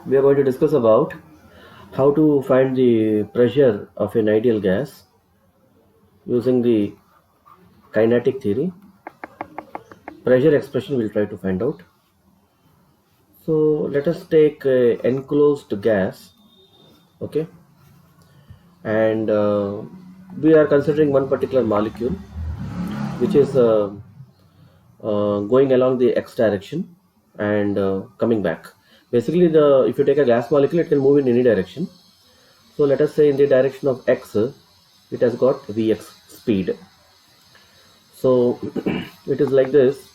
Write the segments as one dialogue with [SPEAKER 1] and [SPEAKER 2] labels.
[SPEAKER 1] We are going to discuss about how to find the pressure of an ideal gas using the kinetic theory. Pressure expression we'll try to find out. So let us take enclosed gas, okay, and we are considering one particular molecule which is going along the x direction and coming back. Basically, the if you take a gas molecule, it can move in any direction. So let us say in the direction of x, it has got vx speed. So it is like this.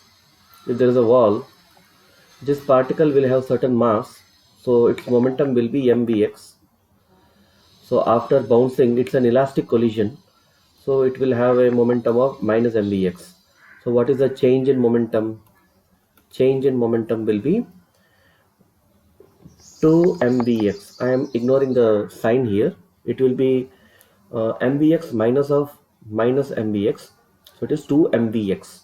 [SPEAKER 1] If there is a wall, this particle will have certain mass, so its momentum will be mvx. So after bouncing, it's an elastic collision, so it will have a momentum of minus mvx. So what is the change in momentum? Change in momentum will be 2 mvx. I am ignoring the sign here. It will be mvx minus mvx, so it is 2 mvx.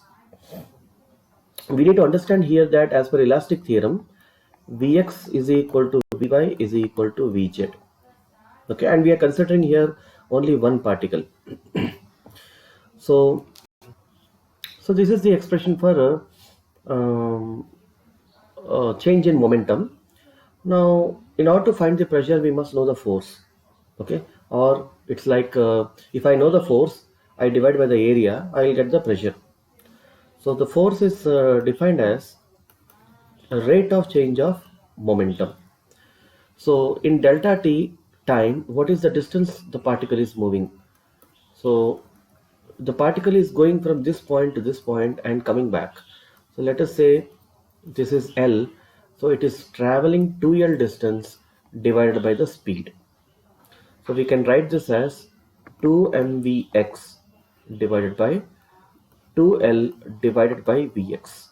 [SPEAKER 1] We need to understand here that as per elastic theorem, Vx is equal to Vy is equal to Vz. Okay, and we are considering here only one particle. So, this is the expression for change in momentum. Now, in order to find the pressure, we must know the force. Okay, or it's like if I know the force, I divide by the area, I will get the pressure. So the force is defined as a rate of change of momentum. So in delta t time, what is the distance the particle is moving? So the particle is going from this point to this point and coming back. So let us say this is L. So it is traveling 2L distance divided by the speed. So we can write this as 2 mvx divided by 2L divided by Vx.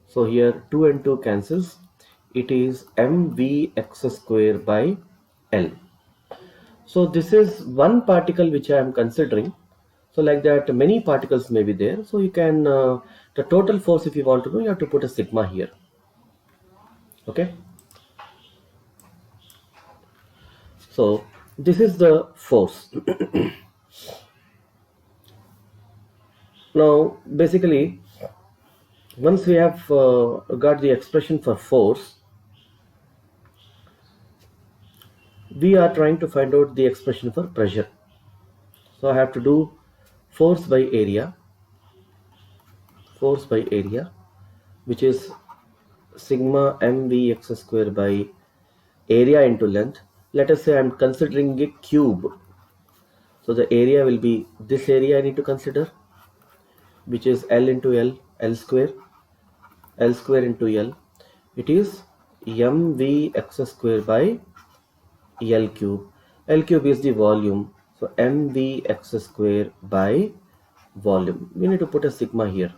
[SPEAKER 1] So here 2 and 2 cancels. It is mvx square by L. So this is one particle which I am considering. So like that, many particles may be there. So you can, the total force, if you want to know, you have to put a sigma here. Okay. So this is the force. Now, basically, once we have got the expression for force, we are trying to find out the expression for pressure. So I have to do force by area, which is sigma mvx square by area into length. Let us say I'm considering a cube. So the area will be this area I need to consider, which is L into L square into L. It is mvx square by L cube. L cube is the volume. So mvx square by volume. We need to put a sigma here.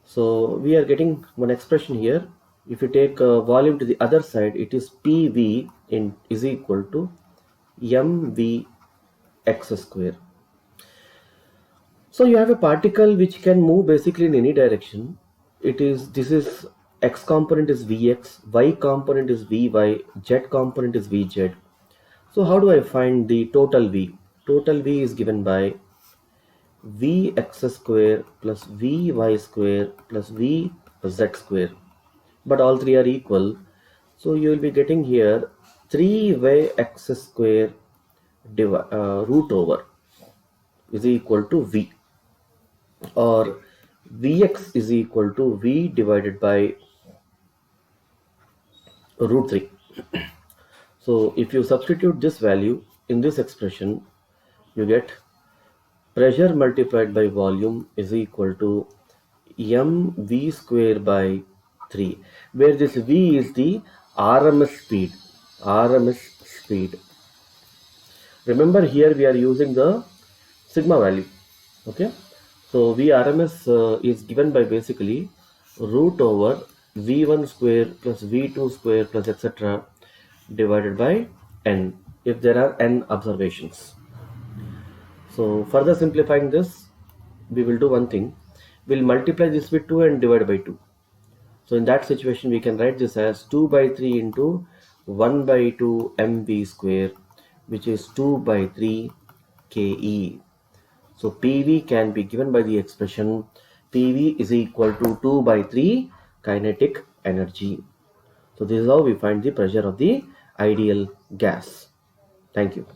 [SPEAKER 1] So we are getting one expression here. If you take volume to the other side, it is PV is equal to mvx square. So you have a particle which can move basically in any direction. This is x component is Vx, y component is Vy, z component is Vz. So how do I find the total V? Total V is given by Vx square plus Vy square plus Vz square. But all three are equal. So you will be getting here 3y x square root over is equal to V, or Vx is equal to V divided by root 3. So if you substitute this value in this expression, you get pressure multiplied by volume is equal to mv square by 3, where this V is the RMS speed. Remember, here we are using the sigma value. Okay, so Vrms is given by basically root over V1 square plus V2 square plus etc. divided by n if there are n observations. So further simplifying this, we will do one thing. We'll multiply this with 2 and divide by 2. So in that situation, we can write this as 2 by 3 into 1 by 2 mv square, which is 2 by 3 ke. So PV can be given by the expression PV is equal to 2 by 3 kinetic energy. So this is how we find the pressure of the ideal gas. Thank you.